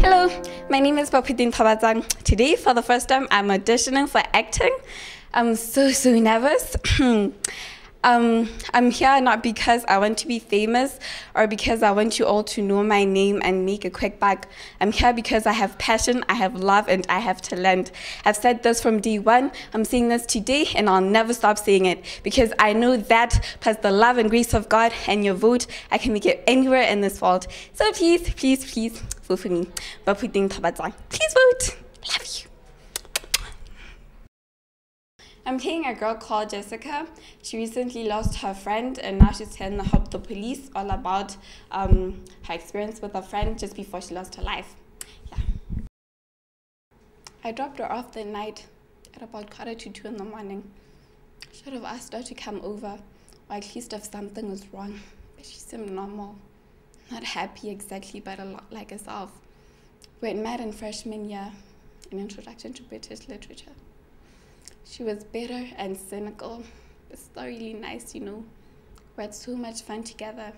Hello, my name is Baphuting Nthobatsang. Today, for the first time, I'm auditioning for acting. I'm so nervous. I'm here not because I want to be famous or because I want you all to know my name and make a quick buck. I'm here because I have passion, I have love, and I have talent. I've said this from day one. I'm saying this today, and I'll never stop saying it because I know that plus the love and grace of God and your vote, I can make it anywhere in this world. So please, please, please vote for me. Baphuting Nthobatsang. Please vote. Love you. I'm playing a girl called Jessica. She recently lost her friend and now she's here to help the police, all about her experience with a friend just before she lost her life. Yeah. I dropped her off that night at about 1:45 in the morning. I should have asked her to come over, or at least if something was wrong. But she seemed normal, not happy exactly, but a lot like herself. We had met in freshman year, an introduction to British literature. She was bitter and cynical, but still really nice, you know. We had so much fun together,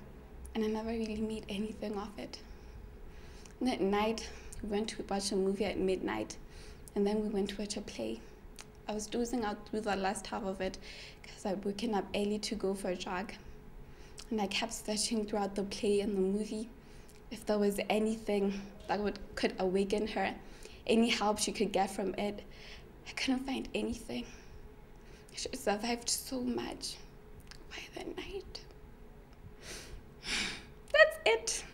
and I never really made anything of it. And that night, we went to watch a movie at midnight, and then we went to watch a play. I was dozing out through the last half of it because I'd woken up early to go for a jog. And I kept searching throughout the play and the movie if there was anything that could awaken her, any help she could get from it. I couldn't find anything. She survived so much. Why that night? That's it.